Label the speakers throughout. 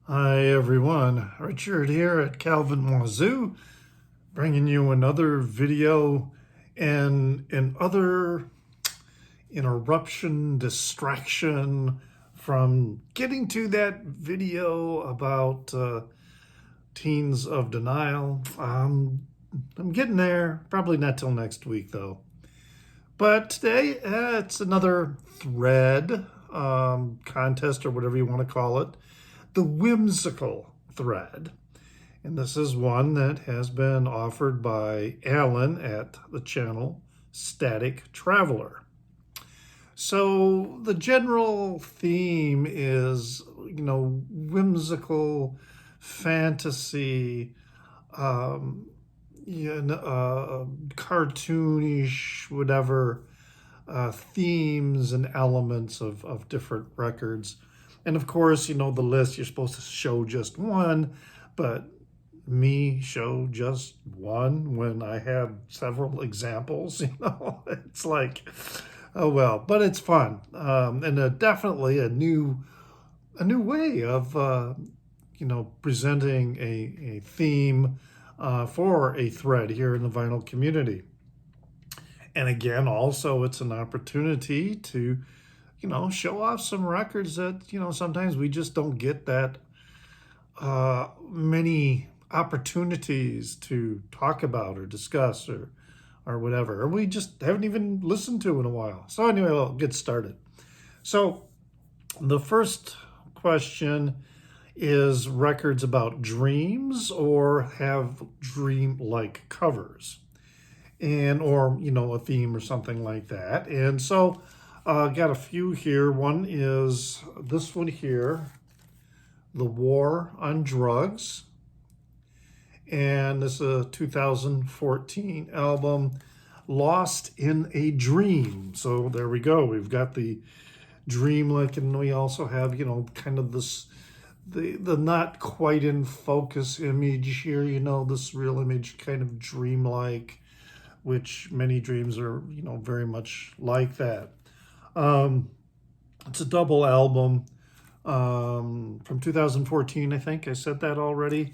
Speaker 1: Hi everyone, Richard here at Calvin Wazoo, bringing you another video and another interruption, distraction from getting to that video about teens of denial. I'm getting there, probably not till next week though. But today it's another thread contest or whatever you want to call it, the Whimsical Thread. And this is one that has been offered by Alan at the channel Static Traveler. So the general theme is, whimsical fantasy, cartoonish, whatever, themes and elements of different records. And of course, the list, you're supposed to show just one, but me show just one when I have several examples, it's like, oh well, but it's fun. And definitely a new way of, presenting a theme for a thread here in the vinyl community. And again, also it's an opportunity to, show off some records that, sometimes we just don't get that many opportunities to talk about or discuss or whatever, or we just haven't even listened to in a while. So anyway, we'll get started. So the first question is records about dreams or have dream-like covers, and or a theme or something like that. And so got a few here. One is this one here, The War on Drugs. And this is a 2014 album, Lost in a Dream. So there we go. We've got the dreamlike, and we also have, kind of this, the not quite in focus image here, this real image kind of dreamlike, which many dreams are, very much like that. It's a double album from 2014, I think. I said that already.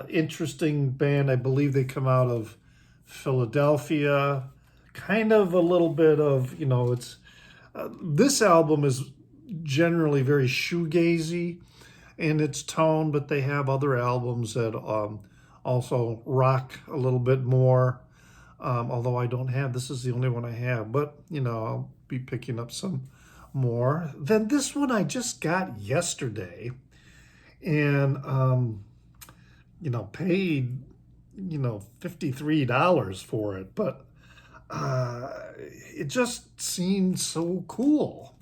Speaker 1: Interesting band. I believe they come out of Philadelphia. Kind of a little bit of, it's this album is generally very shoegazy in its tone, but they have other albums that also rock a little bit more. Although I don't have, this is the only one I have, but I'll be picking up some more. Then this one I just got yesterday, and paid $53 for it, but it just seemed so cool.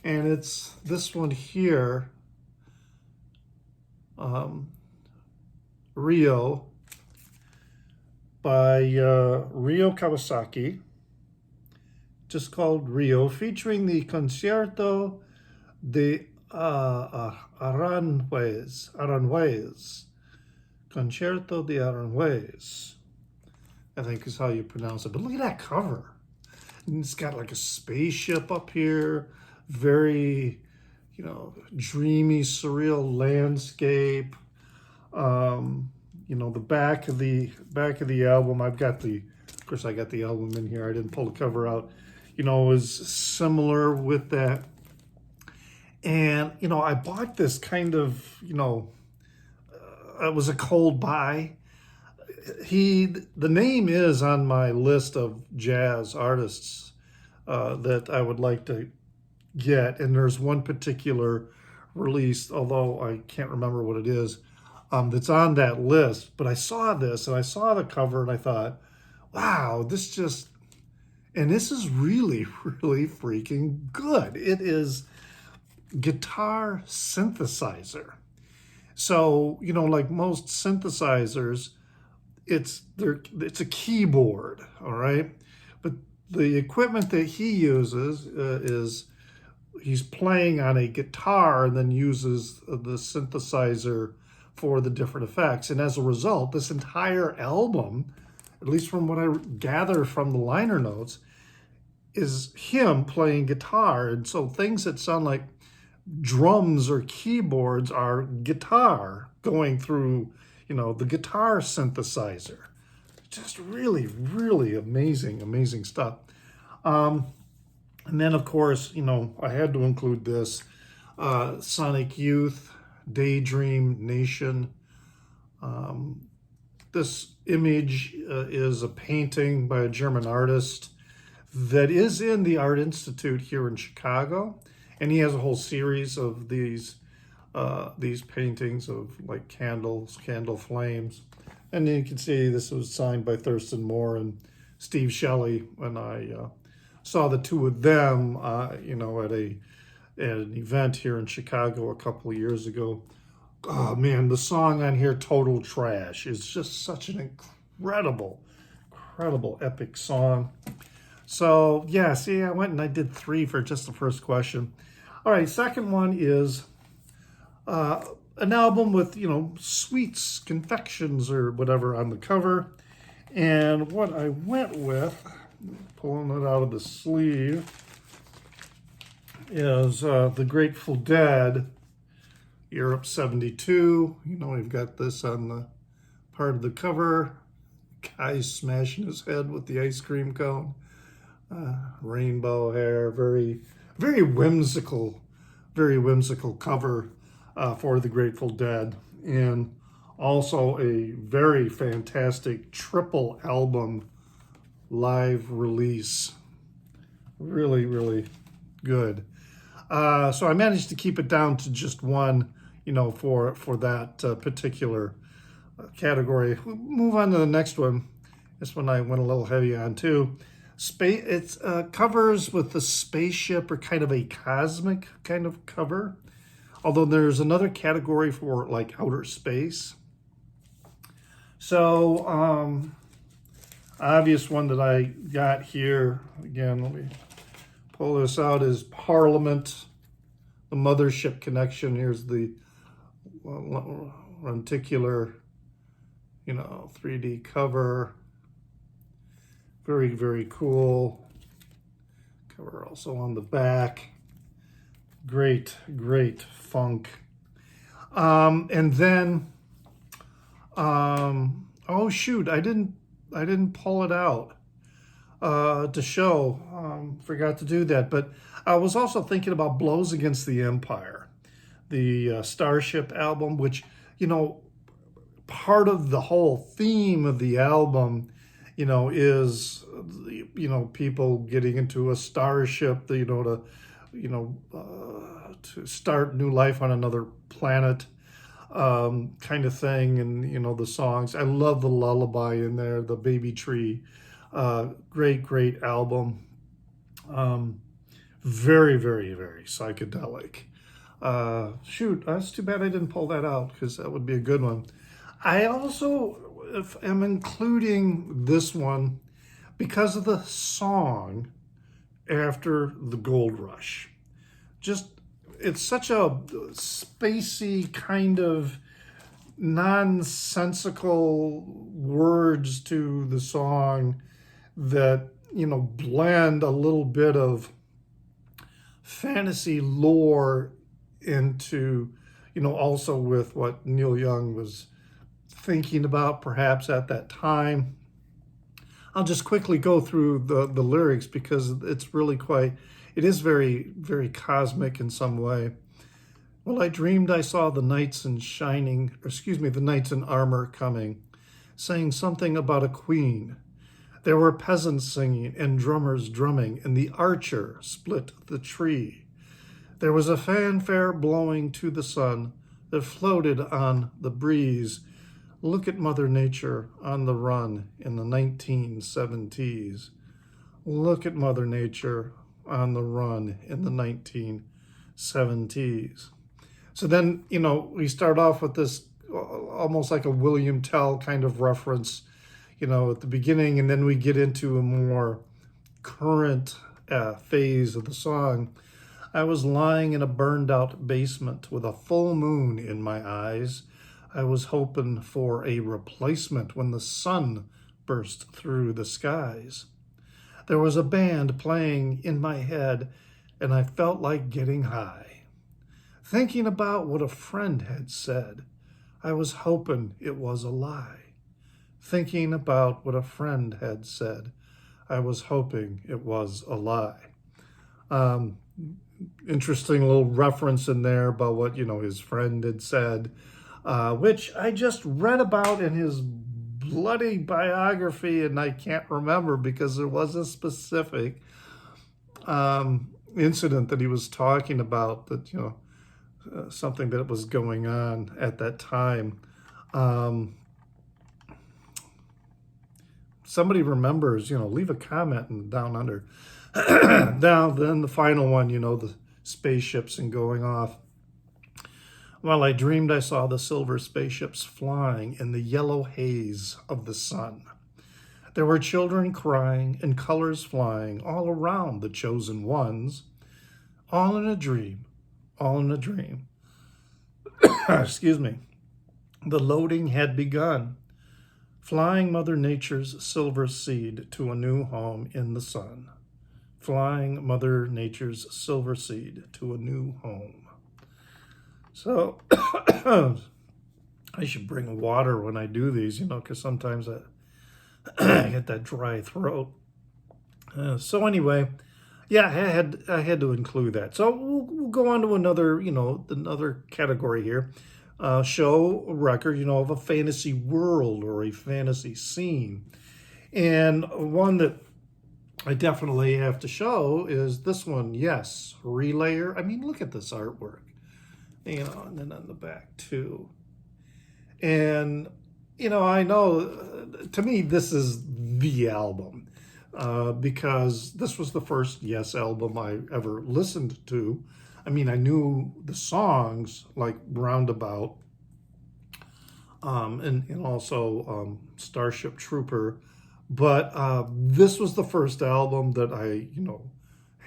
Speaker 1: And it's this one here, Rio, by Rio Kawasaki, just called Rio, featuring the Concierto de Aranjuez. Concerto de Aranjuez, I think is how you pronounce it. But look at that cover. And it's got like a spaceship up here, very, dreamy, surreal landscape. The back of the album, of course I got the album in here. I didn't pull the cover out. Is similar with that. And, I bought this kind of, it was a cold buy. The name is on my list of jazz artists that I would like to get, and there's one particular release, although I can't remember what it is, that's on that list. But I saw this, and I saw the cover, and I thought, wow, this is really, really freaking good. It is guitar synthesizer. So, like most synthesizers, it's a keyboard, all right? But the equipment that he uses is he's playing on a guitar and then uses the synthesizer for the different effects. And as a result, this entire album, at least from what I gather from the liner notes, is him playing guitar. And so things that sound like drums or keyboards are guitar going through, the guitar synthesizer. Just really, really amazing, amazing stuff. And then, of course, I had to include this. Sonic Youth, Daydream, Nation. This image is a painting by a German artist that is in the Art Institute here in Chicago. And he has a whole series of these paintings of like candles, candle flames. And then you can see this was signed by Thurston Moore and Steve Shelley. When I saw the two of them, at an event here in Chicago a couple of years ago. Oh man, the song on here, Total Trash, is just such an incredible, epic song. So yeah, see, I went and I did 3 for just the first question. All right, second one is an album with, sweets, confections, or whatever on the cover. And what I went with, pulling it out of the sleeve, is the Grateful Dead, Europe 72. We've got this on the part of the cover. Guy's smashing his head with the ice cream cone. Rainbow hair, very, very whimsical cover for the Grateful Dead. And also a very fantastic triple album live release. Really, really good. So I managed to keep it down to just one, for that particular category. We'll move on to the next one. This one I went a little heavy on too. It's covers with the spaceship, or kind of a cosmic kind of cover. Although there's another category for like outer space. So obvious one that I got here, again, let me pull this out, is Parliament, the Mothership connection. Here's the lenticular, 3D cover. Very, very cool. Cover also on the back. Great funk. And then, oh shoot, I didn't pull it out to show. Forgot to do that. But I was also thinking about Blows Against the Empire, the Starship album, which, part of the whole theme of the album, is, people getting into a starship, to start new life on another planet, kind of thing. And, the songs. I love the lullaby in there, the Baby Tree. Great album. Very, very, very psychedelic. Shoot, that's too bad I didn't pull that out, because that would be a good one. I also am including this one because of the song After the Gold Rush. It's such a spacey kind of nonsensical words to the song that, blend a little bit of fantasy lore into, also with what Neil Young was thinking about perhaps at that time. I'll just quickly go through the lyrics, because it's really it is very, very cosmic in some way. Well, I dreamed I saw the knights in armor coming, saying something about a queen. There were peasants singing and drummers drumming, and the archer split the tree. There was a fanfare blowing to the sun that floated on the breeze. Look at Mother Nature on the run in the 1970s. Look at Mother Nature on the run in the 1970s. So then, we start off with this almost like a William Tell kind of reference, at the beginning, and then we get into a more current phase of the song. I was lying in a burned out basement with a full moon in my eyes. I was hoping for a replacement when the sun burst through the skies. There was a band playing in my head, and I felt like getting high. thinking about what a friend had said. I was hoping it was a lie. Thinking about what a friend had said. I was hoping it was a lie. Interesting little reference in there about what, his friend had said, which I just read about in his bloody biography, and I can't remember because there was a specific incident that he was talking about that, something that was going on at that time. Somebody remembers, leave a comment and down under. Now, then the final one, the spaceships and going off. Well, I dreamed I saw the silver spaceships flying in the yellow haze of the sun. There were children crying and colors flying all around the chosen ones. All in a dream, all in a dream. Excuse me. The loading had begun, flying Mother Nature's silver seed to a new home in the sun. Flying Mother Nature's silver seed to a new home. So, I should bring water when I do these, because sometimes I get that dry throat. So anyway, yeah, I had to include that. So we'll go on to another category here. Show a record, of a fantasy world or a fantasy scene. And one that I definitely have to show is this one. Yes, Relayer. I mean, look at this artwork, and then on the back too. And, I know, to me, this is the album because this was the first Yes album I ever listened to. I mean, I knew the songs like Roundabout and also Starship Trooper. But this was the first album that I,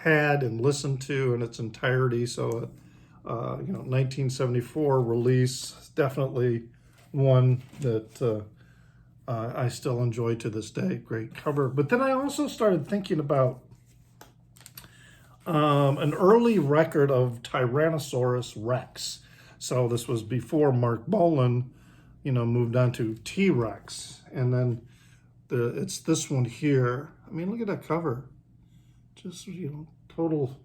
Speaker 1: had and listened to in its entirety. So, 1974 release, definitely one that I still enjoy to this day. Great cover. But then I also started thinking about an early record of Tyrannosaurus Rex. So this was before Mark Bolan, moved on to T-Rex. And then it's this one here. I mean, look at that cover. Just, total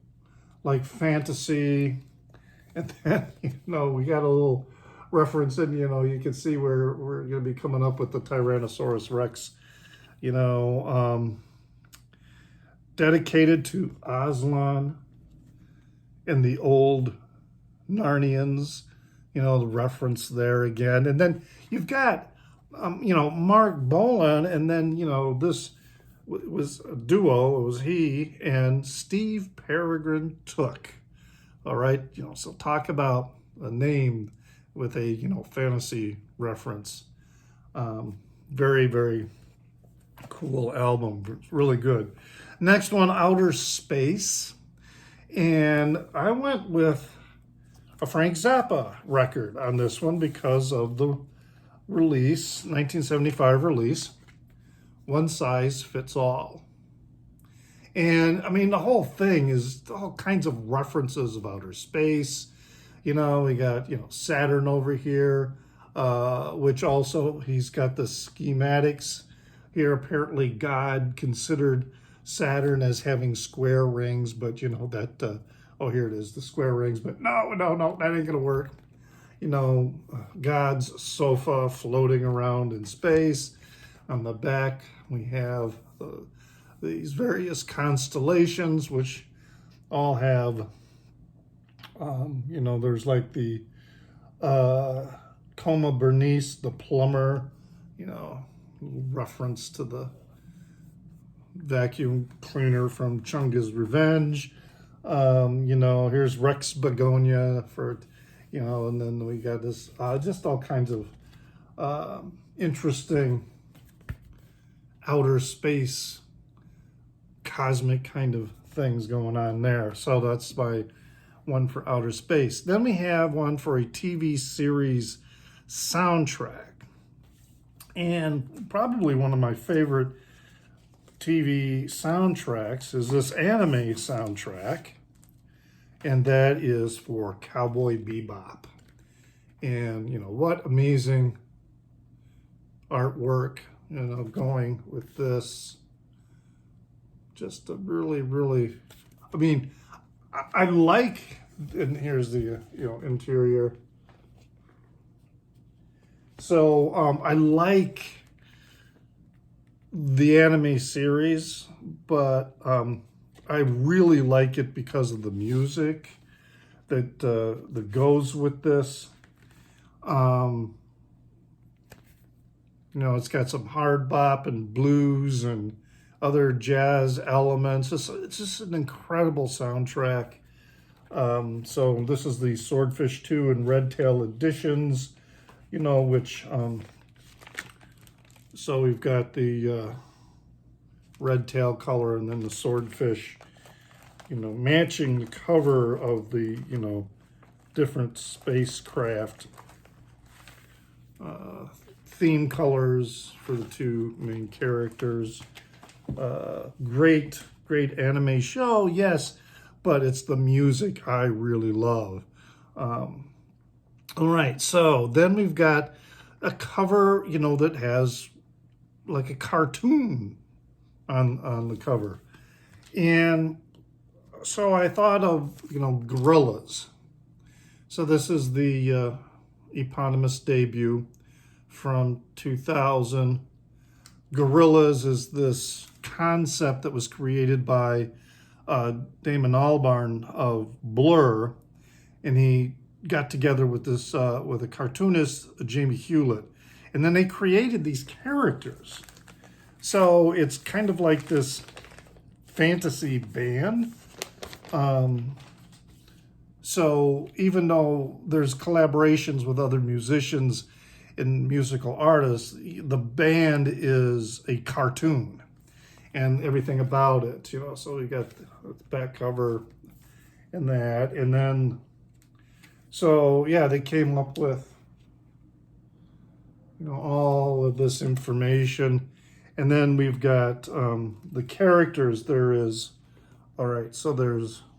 Speaker 1: like fantasy. And then, we got a little reference in, you can see where we're going to be coming up with the Tyrannosaurus Rex, dedicated to Aslan and the old Narnians, the reference there again. And then you've got, Mark Bolan, and then, this was a duo. It was he and Steve Peregrine Took. All right, so talk about a name with a, fantasy reference. Very, very cool album. Really good. Next one, Outer Space. And I went with a Frank Zappa record on this one because of the release, 1975 release, One Size Fits All. And I mean, the whole thing is all kinds of references of outer space. We got, Saturn over here, which also he's got the schematics here. Apparently God considered Saturn as having square rings, but that, here it is, the square rings, but no, that ain't gonna work. God's sofa floating around in space. On the back, we have these various constellations, which all have, there's like the Coma Bernice, the plumber, reference to the vacuum cleaner from Chunga's Revenge. Here's Rex Begonia for, and then we got this, just all kinds of interesting outer space, cosmic kind of things going on there. So that's my one for outer space. Then we have one for a TV series soundtrack. And probably one of my favorite TV soundtracks is this anime soundtrack. and that is for Cowboy Bebop. And, what amazing artwork, going with this. Just a really, really, I mean, I like, and here's the, interior. So I like the anime series, but I really like it because of the music that goes with this. It's got some hard bop and blues and other jazz elements. It's just an incredible soundtrack. So this is the Swordfish 2 and Red Tail editions, which, so we've got the red tail color and then the swordfish, matching the cover of the, different spacecraft theme colors for the two main characters. Great anime show, yes, but it's the music I really love. All right, so then we've got a cover, that has like a cartoon on the cover. And so I thought of, gorillas. So this is the eponymous debut from 2000. Gorillas is this concept that was created by Damon Albarn of Blur, and he got together with this with a cartoonist, Jamie Hewlett, and then they created these characters. So it's kind of like this fantasy band. So even though there's collaborations with other musicians and musical artists, the band is a cartoon and everything about it, So we got the back cover and that, and then, so yeah, they came up with, all of this information. And then we've got the characters. There is, all right, so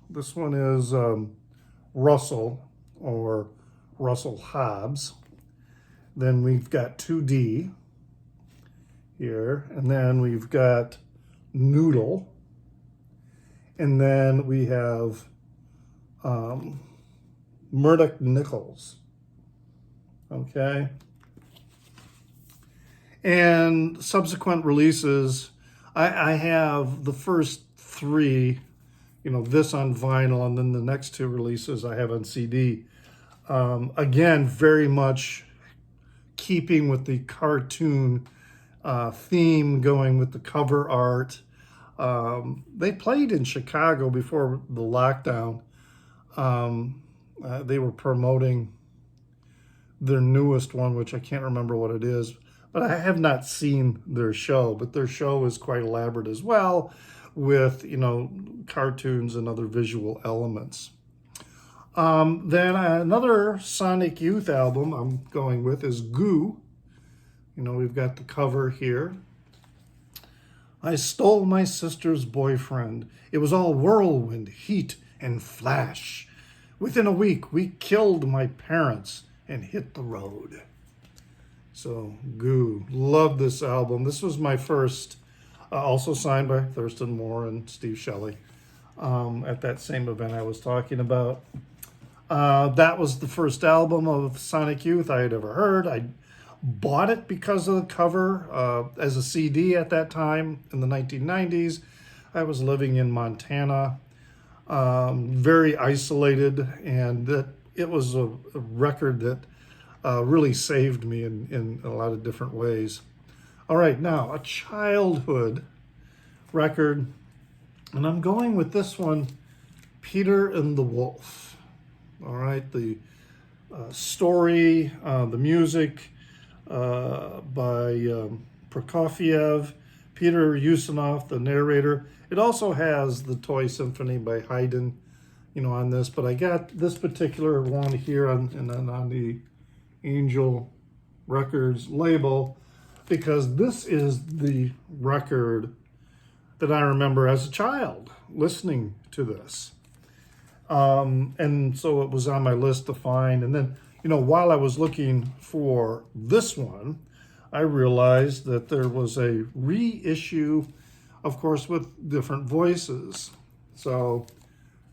Speaker 1: this one is Russell, or Russell Hobbs. Then we've got 2D here. And then we've got Noodle. And then we have Murdock Nickels. Okay. And subsequent releases, I have the first 3, this on vinyl, and then the next 2 releases I have on CD. Again, very much keeping with the cartoon theme, going with the cover art. They played in Chicago before the lockdown. They were promoting their newest one, which I can't remember what it is. But I have not seen their show, but their show is quite elaborate as well with, cartoons and other visual elements. Then another Sonic Youth album I'm going with is Goo. We've got the cover here. I stole my sister's boyfriend. It was all whirlwind, heat, and flash. Within a week, we killed my parents and hit the road. So, Goo. Love this album. This was my first, also signed by Thurston Moore and Steve Shelley at that same event I was talking about. That was the first album of Sonic Youth I had ever heard. I bought it because of the cover as a CD at that time in the 1990s. I was living in Montana, very isolated, and it was a record that really saved me in a lot of different ways. All right, now a childhood record, and I'm going with this one, Peter and the Wolf. All right, the story, the music by Prokofiev, Peter Ustinov, the narrator. It also has the Toy Symphony by Haydn, on this, but I got this particular one here and then on the Angel Records label, because this is the record that I remember as a child listening to this. And so it was on my list to find. And then, while I was looking for this one, I realized that there was a reissue, of course, with different voices. So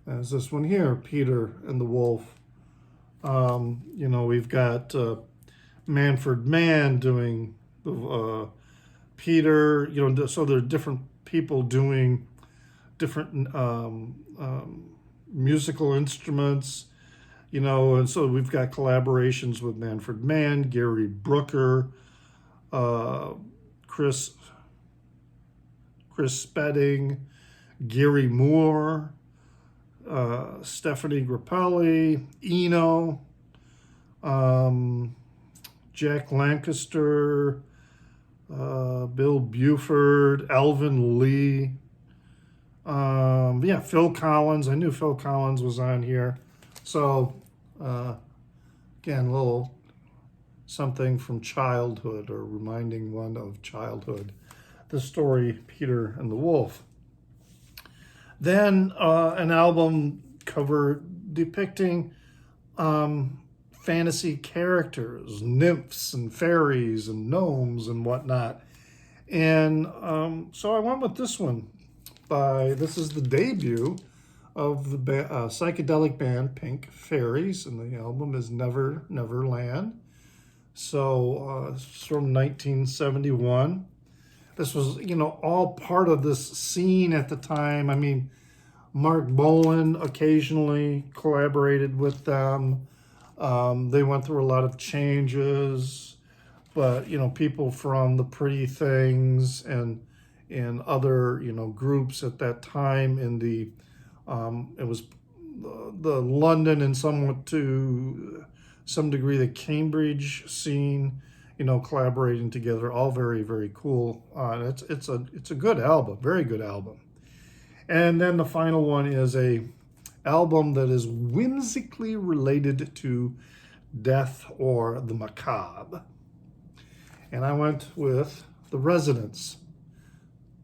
Speaker 1: there's this one here, Peter and the Wolf. We've got Manfred Mann doing Peter, so there are different people doing different musical instruments, and so we've got collaborations with Manfred Mann, Gary Brooker, Chris Spedding, Gary Moore, Stephanie Grappelli, Eno, Jack Lancaster, Bill Buford, Alvin Lee, Phil Collins. I knew Phil Collins was on here. So, again, a little something from childhood, or reminding one of childhood. The story, Peter and the Wolf. Then an album cover depicting fantasy characters, nymphs and fairies and gnomes and whatnot. And so I went with this one. This is the debut of the psychedelic band Pink Fairies, and the album is Never Neverland. So it's from 1971. This was, all part of this scene at the time. I mean, Mark Bolan occasionally collaborated with them. They went through a lot of changes, but, people from the Pretty Things and other, groups at that time in the, it was the London and somewhat to some degree the Cambridge scene, collaborating together, all very, very cool. It's a good album, very good album. And then the final one is a album that is whimsically related to death or the macabre. And I went with The Residents,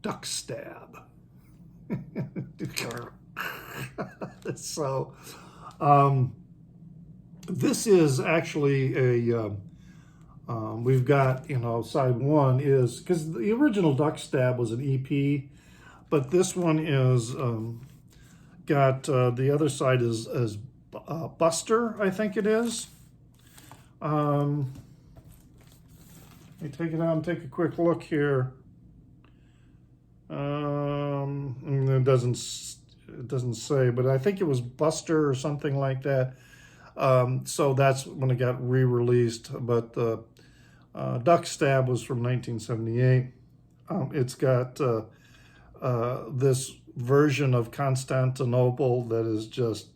Speaker 1: Duck Stab. So, this is actually a, we've got, side one is, because the original Duck Stab was an EP, but this one is, got, the other side is Buster, I think it is. Let me take it out and take a quick look here. And it doesn't say, but I think it was Buster or something like that. So that's when it got re-released. But the Duck Stab was from 1978. It's got this version of Constantinople that is just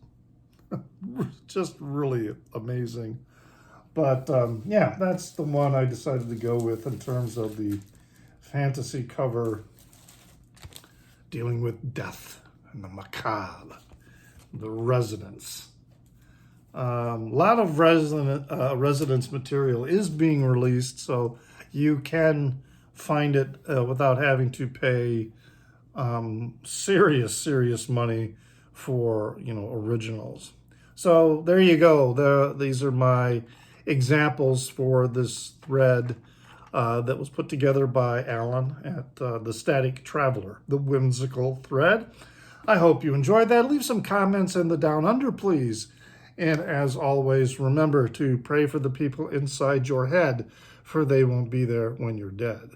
Speaker 1: really amazing. But that's the one I decided to go with in terms of the fantasy cover dealing with death and the macabre, The Residents. A lot of Residents material is being released, so you can find it without having to pay serious money for originals. So there you go. These are my examples for this thread that was put together by Alan at the Static Traveler, the Whimsical Thread. I hope you enjoyed that. Leave some comments in the down under, please. And as always, remember to pray for the people inside your head, for they won't be there when you're dead.